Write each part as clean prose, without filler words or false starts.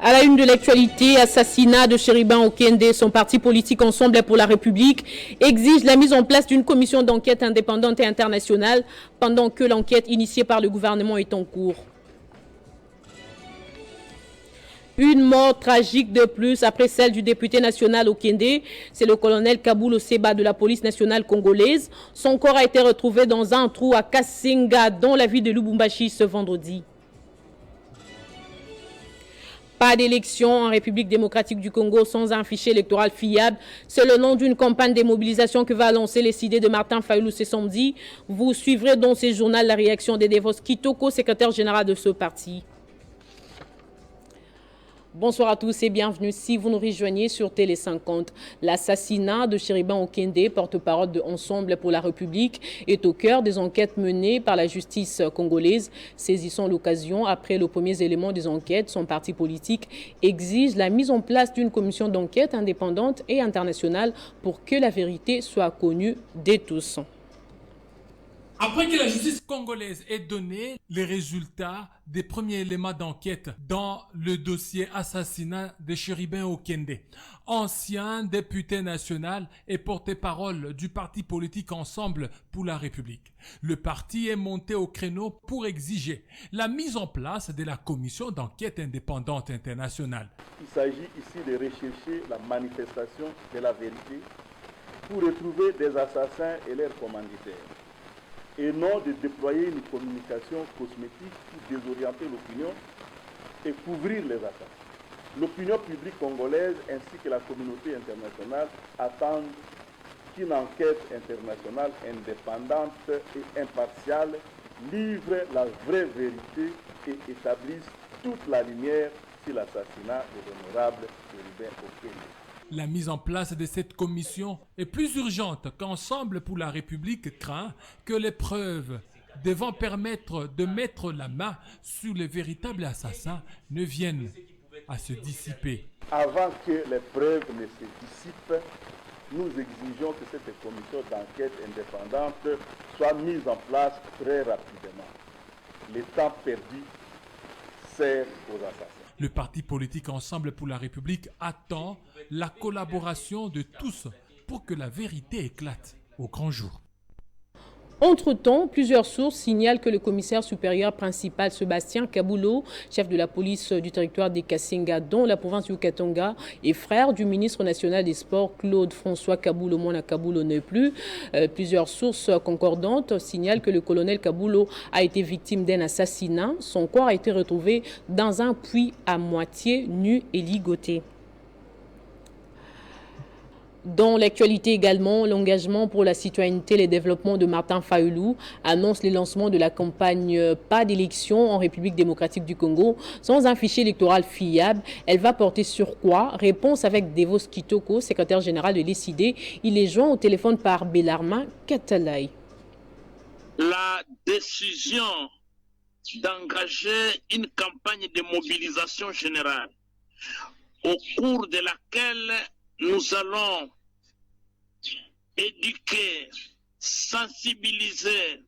À la une de l'actualité, assassinat de Chéribin Okende, son parti politique Ensemble pour la République exige la mise en place d'une commission d'enquête indépendante et internationale pendant que l'enquête initiée par le gouvernement est en cours. Une mort tragique de plus après celle du député national Okende, c'est le colonel Kaboulo Seba de la police nationale congolaise. Son corps a été retrouvé dans un trou à Kasenga, dans la ville de Lubumbashi ce vendredi. Pas d'élection en République démocratique du Congo sans un fichier électoral fiable. C'est le nom d'une campagne de mobilisation que va lancer les idées de Martin Fayulu ce samedi. Vous suivrez dans ce journal la réaction de Devos Kitoko, secrétaire général de ce parti. Bonsoir à tous et bienvenue si vous nous rejoignez sur Télé 50. L'assassinat de Chéribin Okende, porte-parole de Ensemble pour la République, est au cœur des enquêtes menées par la justice congolaise. Saisissant l'occasion, après le premier élément des enquêtes, son parti politique exige la mise en place d'une commission d'enquête indépendante et internationale pour que la vérité soit connue de tous. Après que la justice congolaise ait donné les résultats des premiers éléments d'enquête dans le dossier assassinat de Chéribin Okende, ancien député national et porte-parole du parti politique Ensemble pour la République, le parti est monté au créneau pour exiger la mise en place de la commission d'enquête indépendante internationale. Il s'agit ici de rechercher la manifestation de la vérité pour retrouver des assassins et leurs commanditaires, et non de déployer une communication cosmétique pour désorienter l'opinion et couvrir les attaques. L'opinion publique congolaise ainsi que la communauté internationale attendent qu'une enquête internationale indépendante et impartiale livre la vraie vérité et établisse toute la lumière sur l'assassinat de l'honorable Chéribin Okende. La mise en place de cette commission est plus urgente qu'Ensemble pour la République craint que les preuves devant permettre de mettre la main sur les véritables assassins ne viennent à se dissiper. Avant que les preuves ne se dissipent, nous exigeons que cette commission d'enquête indépendante soit mise en place très rapidement. Le temps perdu sert aux assassins. Le parti politique Ensemble pour la République attend la collaboration de tous pour que la vérité éclate au grand jour. Entre-temps, plusieurs sources signalent que le commissaire supérieur principal Sébastien Kaboulo, chef de la police du territoire des Kasenga, dont la province du Katanga, et frère du ministre national des Sports Claude François Kaboulo, Mwana Kaboulo n'est plus. Plusieurs sources concordantes signalent que le colonel Kaboulo a été victime d'un assassinat. Son corps a été retrouvé dans un puits à moitié nu et ligoté. Dans l'actualité également, l'engagement pour la citoyenneté et le développement de Martin Fayulu annonce le lancement de la campagne Pas d'élection en République démocratique du Congo sans un fichier électoral fiable. Elle va porter sur quoi? Réponse avec Devos Kitoko, secrétaire général de l'ECD. Il est joint au téléphone par Bellarmin Katalay. La décision d'engager une campagne de mobilisation générale au cours de laquelle nous allons éduquer, sensibiliser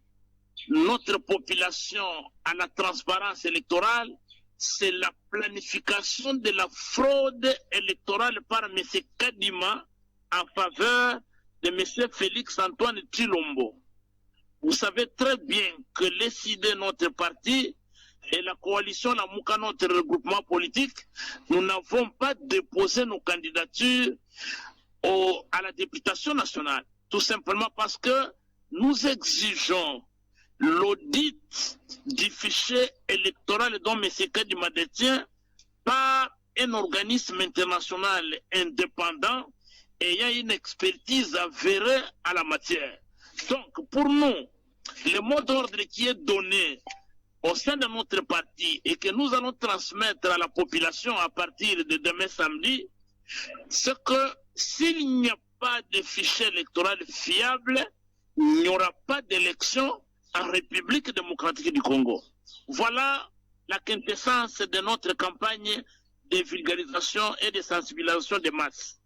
notre population à la transparence électorale, c'est la planification de la fraude électorale par M. Kadima en faveur de M. Félix-Antoine Tshilombo. Vous savez très bien que l'ECD, notre parti, et la coalition La Mouka, notre regroupement politique, nous n'avons pas déposé nos candidatures à la députation nationale. Tout simplement parce que nous exigeons l'audit du fichier électoral dont M. Kadima détient par un organisme international indépendant ayant une expertise avérée à la matière. Donc, pour nous, le mot d'ordre qui est donné au sein de notre parti et que nous allons transmettre à la population à partir de demain samedi, c'est que s'il n'y a pas de fichier électoral fiable, il n'y aura pas d'élection en République démocratique du Congo. Voilà la quintessence de notre campagne de vulgarisation et de sensibilisation des masses.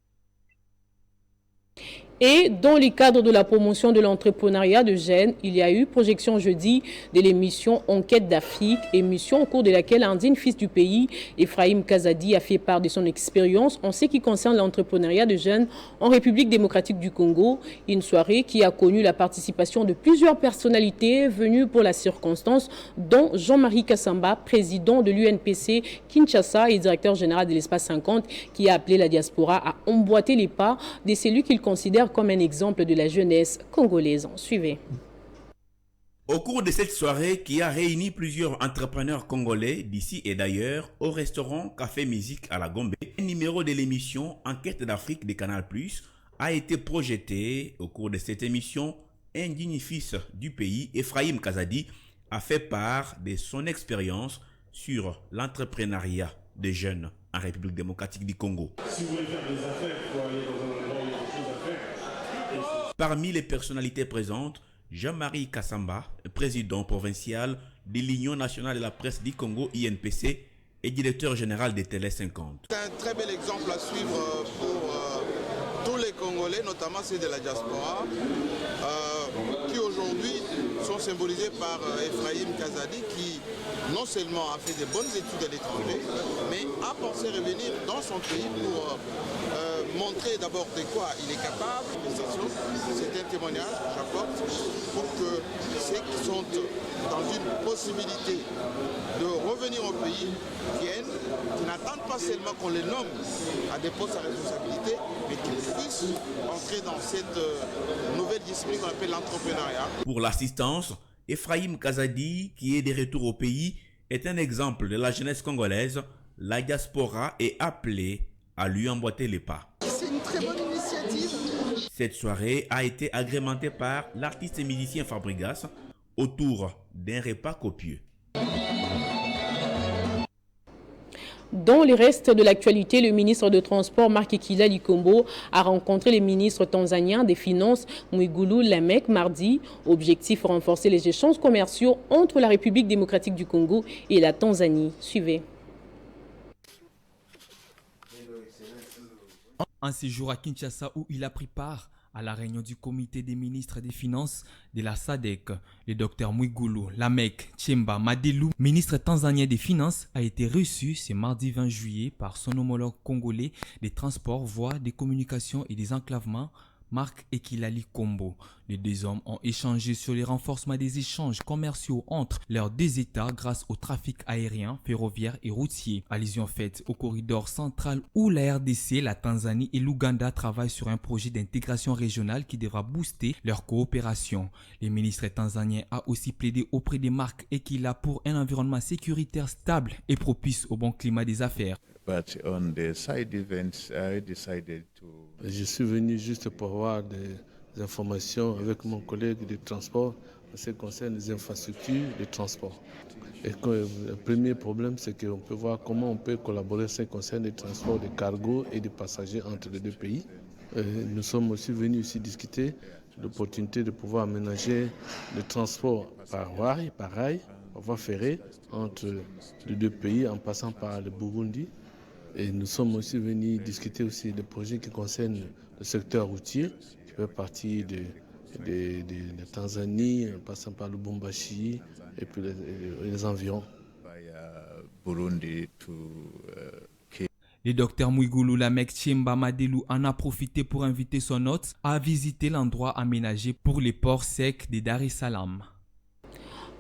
Et dans le cadre de la promotion de l'entrepreneuriat de jeunes, il y a eu projection jeudi de l'émission Enquête d'Afrique, émission au cours de laquelle un digne fils du pays, Ephraim Kazadi, a fait part de son expérience en ce qui concerne l'entrepreneuriat de jeunes en République démocratique du Congo. Une soirée qui a connu la participation de plusieurs personnalités venues pour la circonstance, dont Jean-Marie Kassamba, président de l'UNPC Kinshasa et directeur général de l'Espace 50, qui a appelé la diaspora à emboîter les pas de celui qu'il considère comme un exemple de la jeunesse congolaise. Suivez. Au cours de cette soirée qui a réuni plusieurs entrepreneurs congolais d'ici et d'ailleurs au restaurant Café Musique à la Gombe, un numéro de l'émission Enquête d'Afrique de Canal+ a été projeté. Au cours de cette émission, un digne fils du pays, Ephraim Kazadi, a fait part de son expérience sur l'entrepreneuriat des jeunes en République démocratique du Congo. Si vous voulez faire des affaires, il faut aller dans un endroit où il y a des choses à faire. Parmi les personnalités présentes, Jean-Marie Kassamba, président provincial de l'Union nationale de la presse du Congo, INPC, et directeur général des Télé 50. C'est un très bel exemple à suivre pour tous les Congolais, notamment ceux de la diaspora, qui aujourd'hui sont symbolisés par Ephraim Kazadi, qui non seulement a fait de bonnes études à l'étranger, mais a pensé revenir dans son pays pour montrer d'abord de quoi il est capable. C'est un témoignage que j'apporte pour que ceux qui sont dans une possibilité de revenir au pays viennent, qui n'attendent pas seulement qu'on les nomme à des postes à responsabilité, mais qu'ils puissent entrer dans cette nouvelle discipline qu'on appelle l'entrepreneuriat. Pour l'assistance, Ephraim Kazadi, qui est de retour au pays, est un exemple de la jeunesse congolaise. La diaspora est appelée à lui emboîter les pas. C'est une très bonne initiative. Cette soirée a été agrémentée par l'artiste et musicien Fabrigas autour d'un repas copieux. Dans le reste de l'actualité, le ministre de Transport, Marc Ekila Likombo, a rencontré le ministre tanzanien des Finances, Mwigulu Lameck, mardi. Objectif, renforcer les échanges commerciaux entre la République démocratique du Congo et la Tanzanie. Suivez. Un séjour à Kinshasa où il a pris part à la réunion du comité des ministres des Finances de la SADC, le docteur Mwigulu Lameck Nchemba Madelu, ministre tanzanien des Finances, a été reçu ce mardi 20 juillet par son homologue congolais des Transports, Voies, des Communications et des Enclavements, Marc Ekila Likombo. Les deux hommes ont échangé sur le renforcement des échanges commerciaux entre leurs deux États grâce au trafic aérien, ferroviaire et routier. Allusion faite au corridor central où la RDC, la Tanzanie et l'Ouganda travaillent sur un projet d'intégration régionale qui devra booster leur coopération. Le ministre tanzanien a aussi plaidé auprès de Marc Ekila pour un environnement sécuritaire stable et propice au bon climat des affaires. Je suis venu juste pour avoir des informations avec mon collègue de transport en ce qui concerne les infrastructures de transport. Et le premier problème, c'est qu'on peut voir comment on peut collaborer en ce qui concerne les transports de cargo et de passagers entre les deux pays. Nous sommes aussi venus ici discuter de l'opportunité de pouvoir aménager le transport par rail, par voie ferrée entre les deux pays en passant par le Burundi. Et nous sommes aussi venus discuter aussi des projets qui concernent le secteur routier, qui fait partie de la Tanzanie, en passant par le Lubumbashi et puis les environs. Le docteur Mwigulu Lameck Nchemba Madelu en a profité pour inviter son hôte à visiter l'endroit aménagé pour les ports secs de Dar es Salaam.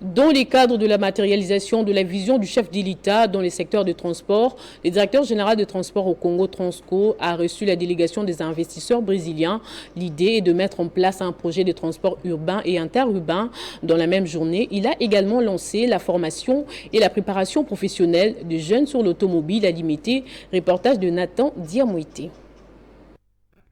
Dans le cadre de la matérialisation de la vision du chef de l'État dans les secteurs de transport, le directeur général de transport au Congo, Transco, a reçu la délégation des investisseurs brésiliens. L'idée est de mettre en place un projet de transport urbain et interurbain. Dans la même journée, il a également lancé la formation et la préparation professionnelle de jeunes sur l'automobile à limiter. Reportage de Nathan Diamouité.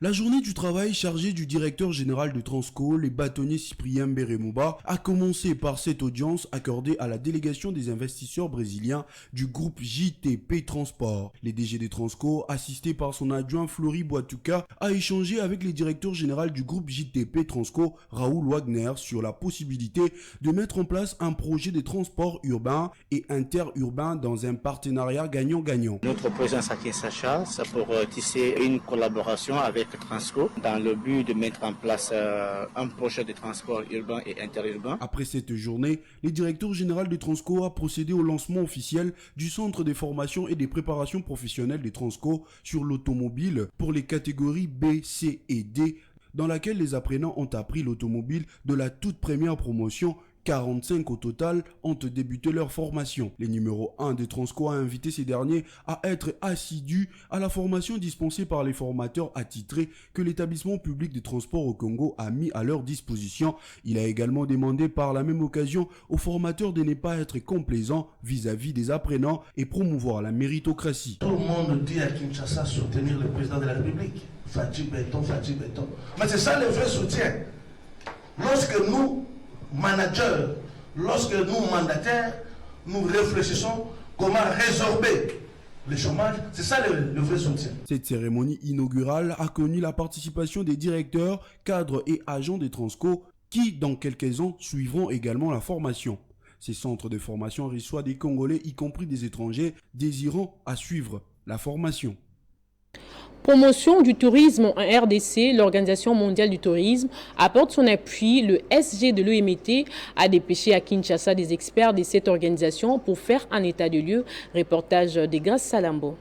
La journée du travail chargée du directeur général de Transco, le bâtonnier Cyprien Beremouba, a commencé par cette audience accordée à la délégation des investisseurs brésiliens du groupe JTP Transport. Le DG de Transco, assisté par son adjoint Flori Boituka, a échangé avec le directeur général du groupe JTP Transco, Raoul Wagner, sur la possibilité de mettre en place un projet de transport urbain et interurbain dans un partenariat gagnant-gagnant. Notre présence à Kinshasa, c'est pour tisser une collaboration avec Transco dans le but de mettre en place un projet de transport urbain et interurbain. Après cette journée, le directeur général de Transco a procédé au lancement officiel du centre de formation et des préparations professionnelles de Transco sur l'automobile pour les catégories B, C et D, dans laquelle les apprenants ont appris l'automobile de la toute première promotion. 45 au total ont débuté leur formation. Le numéro 1 de Transco a invité ces derniers à être assidus à la formation dispensée par les formateurs attitrés que l'établissement public de transport au Congo a mis à leur disposition. Il a également demandé par la même occasion aux formateurs de ne pas être complaisants vis-à-vis des apprenants et promouvoir la méritocratie. Tout le monde dit à Kinshasa soutenir le président de la République. Fati béton, Fati béton. Mais c'est ça le vrai soutien. Lorsque nous, managers, lorsque nous, mandataires, nous réfléchissons comment résorber le chômage, c'est ça le vrai soutien. Cette cérémonie inaugurale a connu la participation des directeurs, cadres et agents des Transco qui, dans quelques ans, suivront également la formation. Ces centres de formation reçoivent des Congolais, y compris des étrangers, désirant à suivre la formation. Promotion du tourisme en RDC, l'Organisation mondiale du tourisme apporte son appui. Le SG de l'OMT a dépêché à Kinshasa des experts de cette organisation pour faire un état de lieu. Reportage de Grace Salambo.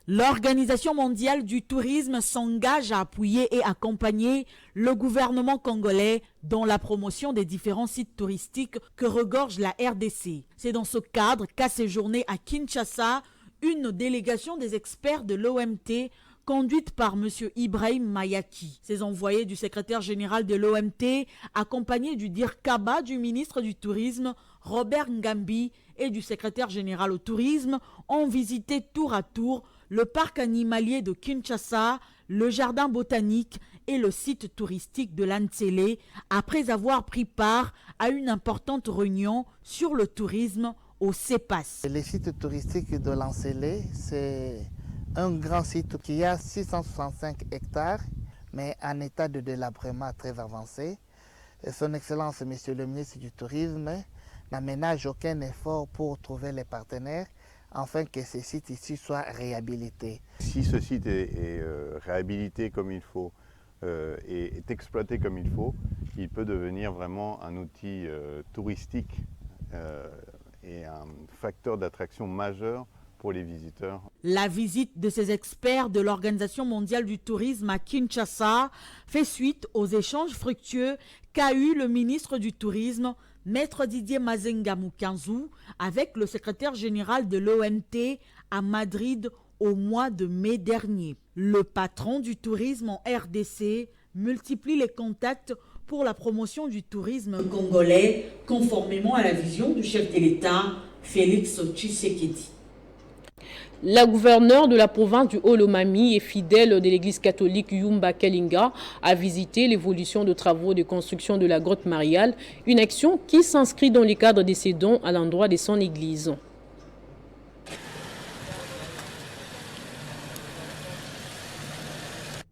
L'Organisation mondiale du tourisme s'engage à appuyer et accompagner le gouvernement congolais dans la promotion des différents sites touristiques que regorge la RDC. C'est dans ce cadre qu'a séjourné à Kinshasa une délégation des experts de l'OMT conduite par M. Ibrahim Mayaki. Ces envoyés du secrétaire général de l'OMT, accompagnés du Dir Kaba, du ministre du Tourisme, Robert Ngambi, et du secrétaire général au tourisme, ont visité tour à tour le parc animalier de Kinshasa, le jardin botanique et le site touristique de l'Antsele, après avoir pris part à une importante réunion sur le tourisme au CEPAS. Le site touristique de l'Antsele, c'est un grand site qui a 665 hectares, mais en état de délabrement très avancé. Son Excellence, Monsieur le ministre du Tourisme, n'aménage aucun effort pour trouver les partenaires afin que ce site ici soit réhabilité. Si ce site est réhabilité comme il faut et est exploité comme il faut, il peut devenir vraiment un outil touristique et un facteur d'attraction majeur pour les visiteurs. La visite de ces experts de l'Organisation mondiale du tourisme à Kinshasa fait suite aux échanges fructueux qu'a eu le ministre du Tourisme, Maître Didier Mazenga Mukanzu, avec le secrétaire général de l'OMT à Madrid au mois de mai dernier. Le patron du tourisme en RDC multiplie les contacts pour la promotion du tourisme congolais, conformément à la vision du chef de l'État, Félix Tshisekedi. La gouverneure de la province du Haut-Lomami et fidèle de l'église catholique Yumba Kalinga a visité l'évolution de travaux de construction de la grotte mariale, une action qui s'inscrit dans le cadre de ses dons à l'endroit de son église.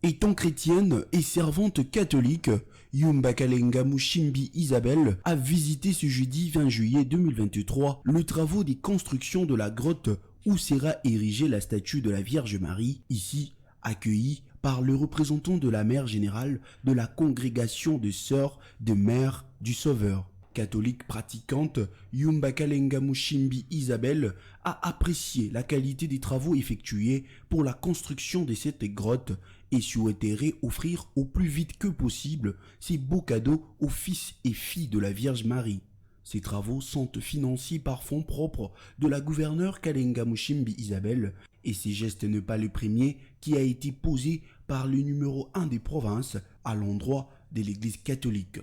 Étant chrétienne et servante catholique, Yumba Kalenga Mushimbi Isabelle a visité ce jeudi 20 juillet 2023 le travaux des constructions de la grotte où sera érigée la statue de la Vierge Marie, ici accueillie par le représentant de la mère générale de la congrégation de sœurs de Mère du Sauveur. Catholique pratiquante, Yumba Kalenga Mushimbi Isabelle a apprécié la qualité des travaux effectués pour la construction de cette grotte et souhaiterait offrir au plus vite que possible ces beaux cadeaux aux fils et filles de la Vierge Marie. Ces travaux sont financés par fonds propres de la gouverneure Kalenga Mushimbi Isabelle et ces gestes n'est pas le premier qui a été posé par le numéro 1 des provinces à l'endroit de l'église catholique.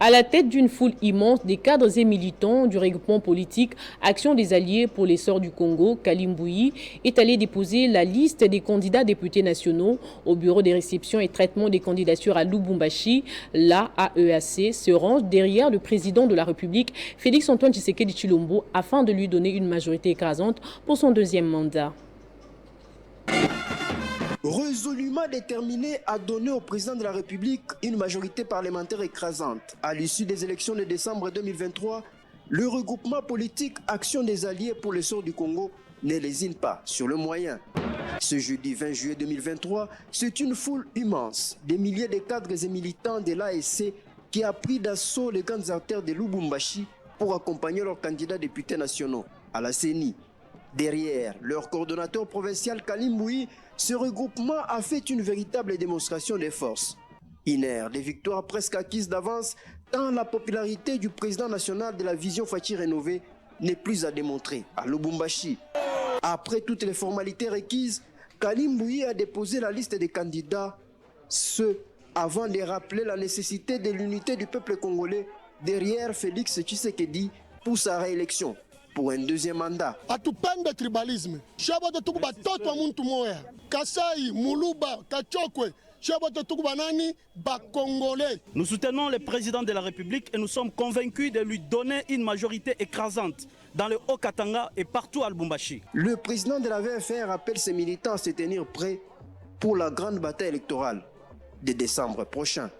À la tête d'une foule immense des cadres et militants du regroupement politique Action des Alliés pour les Sœurs du Congo, Kalimboui, est allé déposer la liste des candidats députés nationaux au bureau des réceptions et traitement des candidatures à Lubumbashi. La AEAC se range derrière le président de la République, Félix-Antoine Tshisekedi Tshilombo, afin de lui donner une majorité écrasante pour son deuxième mandat. Résolument déterminé à donner au président de la République une majorité parlementaire écrasante. À l'issue des élections de décembre 2023, le regroupement politique Action des Alliés pour l'essor du Congo ne lésine pas sur le moyen. Ce jeudi 20 juillet 2023, c'est une foule immense, des milliers de cadres et militants de l'ASC qui a pris d'assaut les grandes artères de Lubumbashi pour accompagner leurs candidats députés nationaux à la CENI. Derrière leur coordonnateur provincial Kalimboui, ce regroupement a fait une véritable démonstration de force. Une ère des victoires presque acquises d'avance, tant la popularité du président national de la vision Fachi rénovée n'est plus à démontrer à Lubumbashi. Après toutes les formalités requises, Kalimboui a déposé la liste des candidats, ce avant de rappeler la nécessité de l'unité du peuple congolais derrière Félix Tshisekedi pour sa réélection pour un deuxième mandat. Atupende tribalisme. Shabato tukuba toto muntu moya. Kasai, Muluba, Kachokwe. Shabato tukuba nani ba congolais. Nous soutenons le président de la République et nous sommes convaincus de lui donner une majorité écrasante dans le Haut-Katanga et partout à Lubumbashi. Le président de la VFR appelle ses militants à se tenir prêts pour la grande bataille électorale de décembre prochain.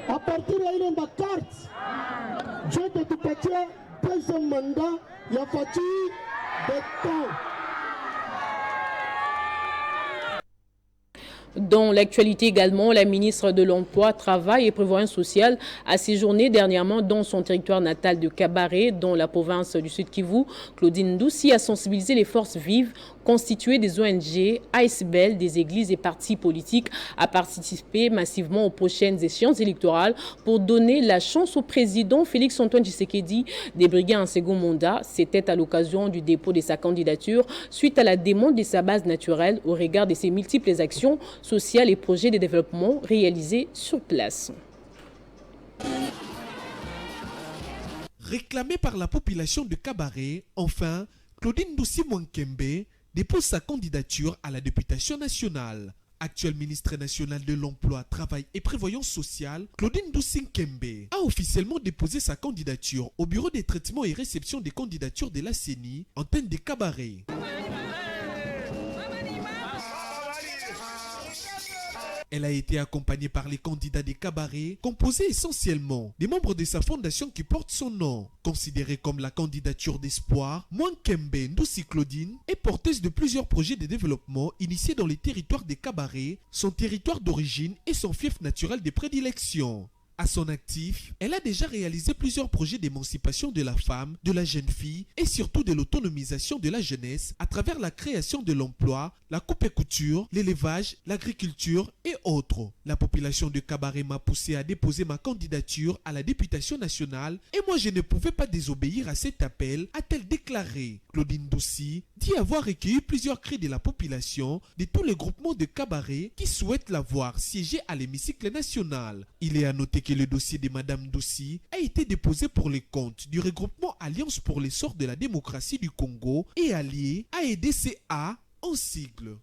À partir de ile carte, jote tupatie deuxième mandat ya Fachi Beton. Dans l'actualité également, la ministre de l'Emploi, Travail et Prévoyance sociale a séjourné dernièrement dans son territoire natal de Kabaré, dans la province du Sud Kivu. Claudine Ndoussi a sensibilisé les forces vives constituées des ONG, ASBL, des églises et partis politiques à participer massivement aux prochaines échéances électorales pour donner la chance au président Félix-Antoine Tshisekedi de briguer un second mandat. C'était à l'occasion du dépôt de sa candidature suite à la demande de sa base naturelle au regard de ses multiples actions sociales et projets de développement réalisés sur place. Réclamé par la population de Kabaré, enfin, Claudine Ndoussi Mwankembe dépose sa candidature à la députation nationale. Actuel ministre national de l'Emploi, Travail et Prévoyance sociale, Claudine Ndoussi Mwankembe a officiellement déposé sa candidature au bureau des traitements et réception des candidatures de la CENI, antenne de Kabaré. Elle a été accompagnée par les candidats des Kabaré, composés essentiellement des membres de sa fondation qui porte son nom. Considérée comme la candidature d'espoir, Mwankembe Ndoussi Claudine est porteuse de plusieurs projets de développement initiés dans les territoires des Kabaré, son territoire d'origine et son fief naturel de prédilection. À son actif, elle a déjà réalisé plusieurs projets d'émancipation de la femme, de la jeune fille et surtout de l'autonomisation de la jeunesse à travers la création de l'emploi, la coupe et couture, l'élevage, l'agriculture et autres. La population de Kabaré m'a poussé à déposer ma candidature à la députation nationale et moi je ne pouvais pas désobéir à cet appel, a-t-elle déclaré. Claudine Ndoussi dit avoir recueilli plusieurs cris de la population de tous les groupements de Kabaré qui souhaitent la voir siéger à l'hémicycle national. Il est à noter que le dossier de Madame Ndoussi a été déposé pour les comptes du regroupement Alliance pour l'essor de la démocratie du Congo et allié AEDCA en sigle.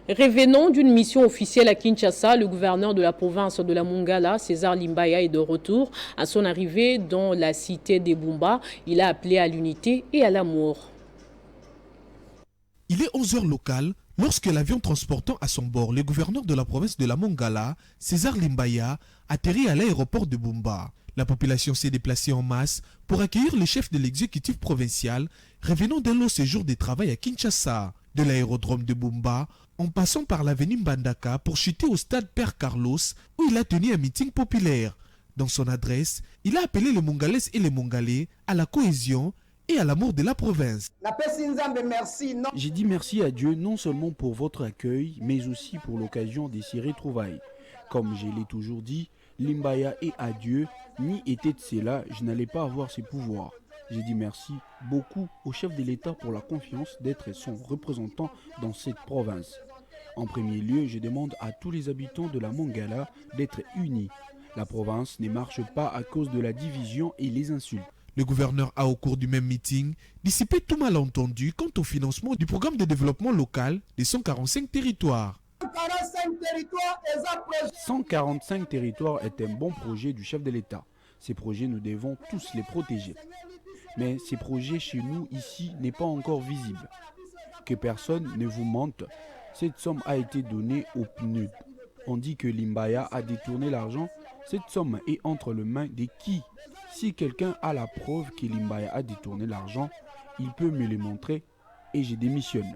Revenant d'une mission officielle à Kinshasa, le gouverneur de la province de la Mongala, César Limbaya, est de retour. À son arrivée dans la cité de Bumba, il a appelé à l'unité et à l'amour. Il est 11h local lorsque l'avion transportant à son bord le gouverneur de la province de la Mongala, César Limbaya, atterrit à l'aéroport de Bumba. La population s'est déplacée en masse pour accueillir le chef de l'exécutif provincial revenant d'un long séjour de travail à Kinshasa. De l'aérodrome de Bumba, en passant par l'avenue Mbandaka pour chuter au stade Père Carlos où il a tenu un meeting populaire. Dans son adresse, il a appelé les Mongalaises et les Mongalais à la cohésion et à l'amour de la province. J'ai dit merci à Dieu non seulement pour votre accueil, mais aussi pour l'occasion de ces retrouvailles. Comme je l'ai toujours dit, Limbaya et à Dieu, ni était de cela, je n'allais pas avoir ses pouvoirs. J'ai dit merci beaucoup au chef de l'État pour la confiance d'être son représentant dans cette province. En premier lieu, je demande à tous les habitants de la Mongala d'être unis. La province ne marche pas à cause de la division et les insultes. Le gouverneur a au cours du même meeting dissipé tout malentendu quant au financement du programme de développement local des 145 territoires. 145 territoires est un bon projet du chef de l'État. Ces projets, nous devons tous les protéger. Mais ces projets chez nous, ici, n'est pas encore visible. Que personne ne vous mente, cette somme a été donnée au PNUD. On dit que Limbaya a détourné l'argent. Cette somme est entre les mains de qui? Si quelqu'un a la preuve que Limbaya a détourné l'argent, il peut me le montrer et je démissionne.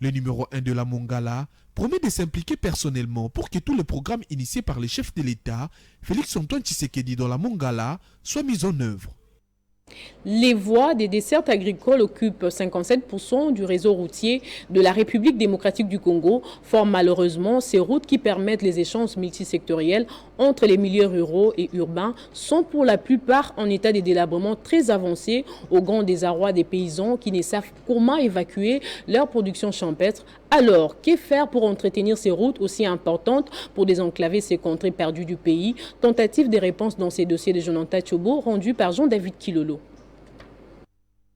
Le numéro 1 de la Mongala promet de s'impliquer personnellement pour que tous les programmes initiés par les chefs de l'État, Félix-Antoine Tshisekedi dans la Mongala, soient mis en œuvre. Les voies des dessertes agricoles occupent 57% du réseau routier de la République démocratique du Congo. Fort malheureusement, ces routes qui permettent les échanges multisectoriels entre les milieux ruraux et urbains sont pour la plupart en état de délabrement très avancé, au grand désarroi des paysans qui ne savent comment évacuer leur production champêtre. Alors, que faire pour entretenir ces routes aussi importantes pour désenclaver ces contrées perdues du pays? Tentative de réponse dans ces dossiers de Jonathan Tchobo, rendu par Jean-David Kilolo.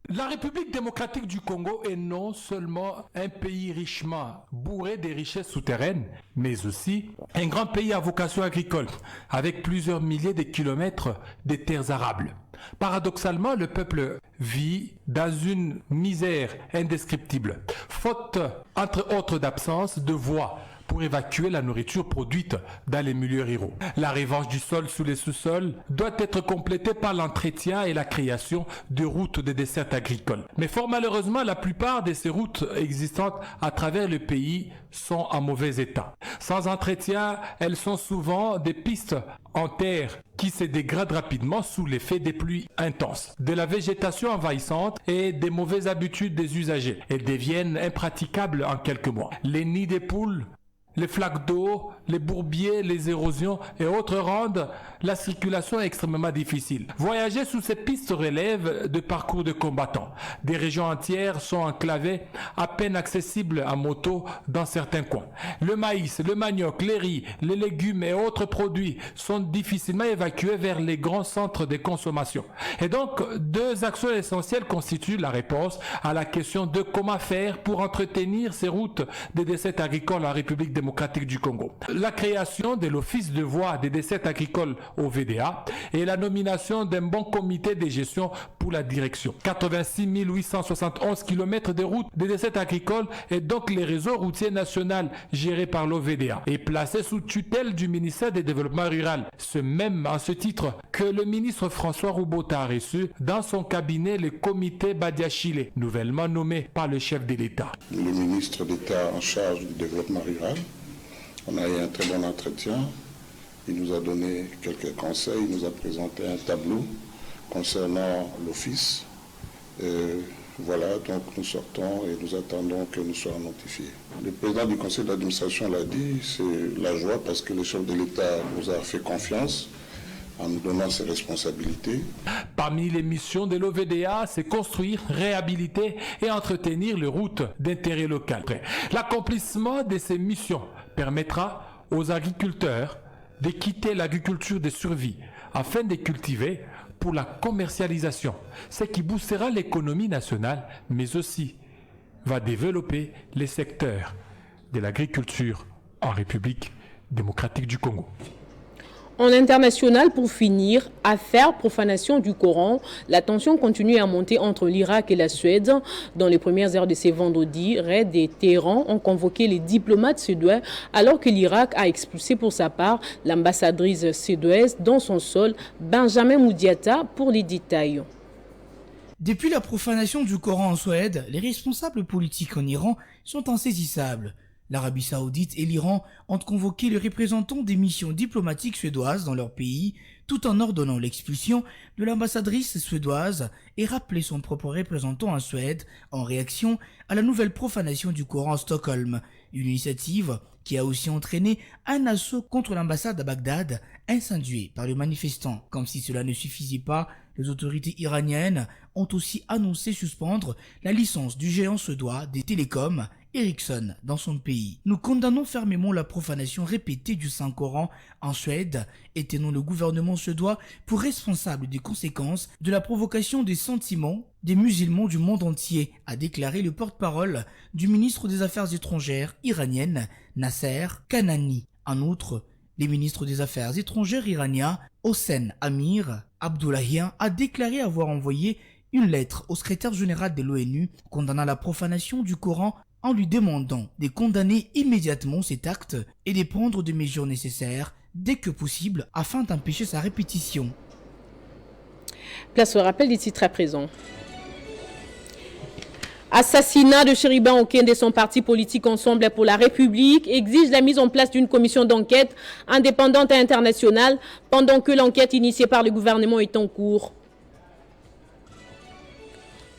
La République démocratique du Congo est non seulement un pays richement bourré des richesses souterraines, mais aussi un grand pays à vocation agricole, avec plusieurs milliers de kilomètres de terres arables. Paradoxalement, le peuple vit dans une misère indescriptible, faute, entre autres, d'absence de voies pour évacuer la nourriture produite dans les milieux ruraux. La revanche du sol sous les sous-sols doit être complétée par l'entretien et la création de routes de dessertes agricoles. Mais fort malheureusement, la plupart de ces routes existantes à travers le pays sont en mauvais état. Sans entretien, elles sont souvent des pistes en terre qui se dégradent rapidement sous l'effet des pluies intenses, de la végétation envahissante et des mauvaises habitudes des usagers. Elles deviennent impraticables en quelques mois. Les nids des poules, les flaques d'eau, les bourbiers, les érosions et autres rendent la circulation extrêmement difficile. Voyager sous ces pistes relève de parcours de combattants. Des régions entières sont enclavées, à peine accessibles à moto dans certains coins. Le maïs, le manioc, les riz, les légumes et autres produits sont difficilement évacués vers les grands centres de consommation. Et donc, deux actions essentielles constituent la réponse à la question de comment faire pour entretenir ces routes de dessertes agricoles en République démocratique du Congo. La création de l'Office de voies des dessertes agricoles au VDA et la nomination d'un bon comité de gestion pour la direction. 86 871 km de routes de dessertes agricoles et donc les réseaux routiers national gérés par l'OVDA et placés sous tutelle du ministère du Développement rural. C'est même à ce titre que le ministre François Roubota a reçu dans son cabinet le comité Badiachile, nouvellement nommé par le chef de l'État. Le ministre d'État en charge du développement rural, on a eu un très bon entretien. Il nous a donné quelques conseils, il nous a présenté un tableau concernant l'office. Voilà, donc nous sortons et nous attendons que nous soyons notifiés. Le président du conseil d'administration l'a dit, c'est la joie parce que le chef de l'État nous a fait confiance en nous donnant ses responsabilités. Parmi les missions de l'OVDA, c'est construire, réhabiliter et entretenir les routes d'intérêt local. L'accomplissement de ces missions permettra aux agriculteurs de quitter l'agriculture de survie afin de cultiver pour la commercialisation, ce qui boostera l'économie nationale, mais aussi va développer les secteurs de l'agriculture en République démocratique du Congo. En international, pour finir, affaire profanation du Coran, la tension continue à monter entre l'Irak et la Suède. Dans les premières heures de ce vendredi, Red et Téhéran ont convoqué les diplomates suédois alors que l'Irak a expulsé pour sa part l'ambassadrice suédoise dans son sol, Benjamin Moudiata, pour les détails. Depuis la profanation du Coran en Suède, les responsables politiques en Iran sont insaisissables. L'Arabie Saoudite et l'Iran ont convoqué les représentants des missions diplomatiques suédoises dans leur pays, tout en ordonnant l'expulsion de l'ambassadrice suédoise et rappelé son propre représentant en Suède en réaction à la nouvelle profanation du Coran à Stockholm, une initiative qui a aussi entraîné un assaut contre l'ambassade à Bagdad, incendiée par les manifestants. Comme si cela ne suffisait pas, les autorités iraniennes ont aussi annoncé suspendre la licence du géant suédois des télécoms, Ericsson, dans son pays. Nous condamnons fermement la profanation répétée du Saint-Coran en Suède et tenons le gouvernement suédois pour responsable des conséquences de la provocation des sentiments des musulmans du monde entier, a déclaré le porte-parole du ministre des Affaires étrangères iranienne, Nasser Kanani. En outre, le ministre des Affaires étrangères iranien, Hossein Amir Abdollahian, a déclaré avoir envoyé une lettre au secrétaire général de l'ONU condamnant la profanation du Coran en lui demandant de condamner immédiatement cet acte et de prendre des mesures nécessaires dès que possible afin d'empêcher sa répétition. Place au rappel des titres à présent. Assassinat de Chéribin Okende et son parti politique Ensemble pour la République exige la mise en place d'une commission d'enquête indépendante et internationale pendant que l'enquête initiée par le gouvernement est en cours.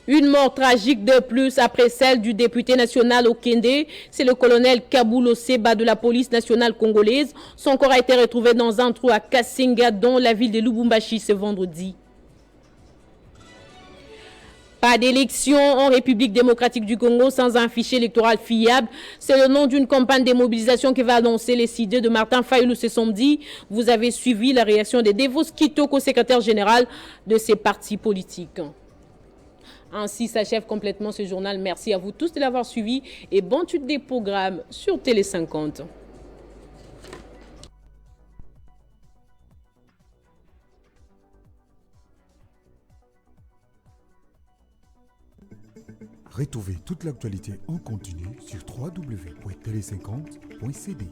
Une mort tragique de plus après celle du député national Okende, c'est le colonel Kaboulo Seba de la police nationale congolaise. Son corps a été retrouvé dans un trou à Kasenga, dans la ville de Lubumbashi ce vendredi. Pas d'élection en République démocratique du Congo sans un fichier électoral fiable. C'est le nom d'une campagne de mobilisation qui va annoncer les idées de Martin Fayulu ce samedi. Vous avez suivi la réaction de Devos Kitoko, secrétaire général de ces partis politiques. Ainsi s'achève complètement ce journal. Merci à vous tous de l'avoir suivi et bonne suite des programmes sur Télé 50. Retrouvez toute l'actualité en continu sur www.tele50.cd.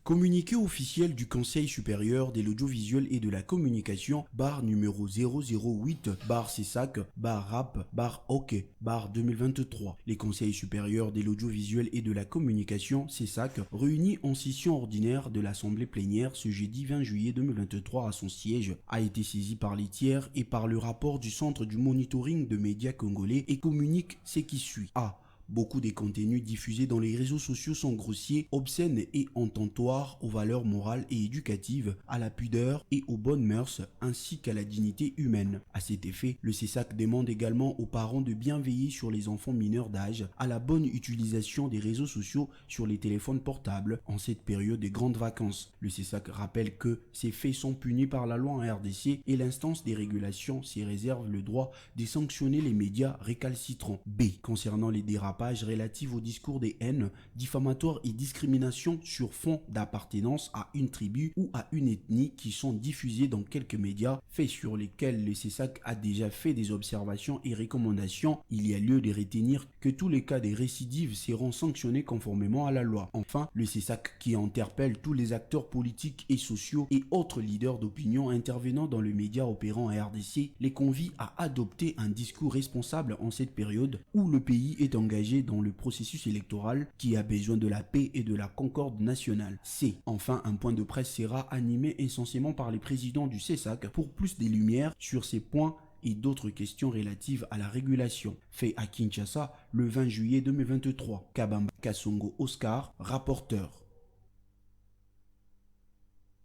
Communiqué officiel du Conseil supérieur de l'audiovisuel et de la communication, barre numéro 008, barre CESAC, barre RAP, barre OK, barre 2023. Les conseils supérieurs de l'audiovisuel et de la communication, CESAC, réunis en session ordinaire de l'Assemblée plénière ce jeudi 20 juillet 2023 à son siège, a été saisi par les tiers et par le rapport du Centre du monitoring de médias congolais et communique ce qui suit. A. Beaucoup des contenus diffusés dans les réseaux sociaux sont grossiers, obscènes et attentatoires aux valeurs morales et éducatives, à la pudeur et aux bonnes mœurs, ainsi qu'à la dignité humaine. À cet effet, le CESAC demande également aux parents de bien veiller sur les enfants mineurs d'âge, à la bonne utilisation des réseaux sociaux sur les téléphones portables en cette période des grandes vacances. Le CESAC rappelle que ces faits sont punis par la loi en RDC et l'instance des régulations s'y réserve le droit de sanctionner les médias récalcitrants. B. Concernant les dérapages relative au discours des haines, diffamatoires et discrimination sur fond d'appartenance à une tribu ou à une ethnie qui sont diffusés dans quelques médias, faits sur lesquels le CESAC a déjà fait des observations et recommandations, il y a lieu de retenir que tous les cas des récidives seront sanctionnés conformément à la loi. Enfin, le CESAC qui interpelle tous les acteurs politiques et sociaux et autres leaders d'opinion intervenant dans le média opérant à RDC les convie à adopter un discours responsable en cette période où le pays est engagé dans le processus électoral qui a besoin de la paix et de la concorde nationale. C. Enfin, un point de presse sera animé essentiellement par les présidents du CESAC pour plus de lumière sur ces points et d'autres questions relatives à la régulation. Fait à Kinshasa le 20 juillet 2023. Kabamba Kasongo Oscar, rapporteur.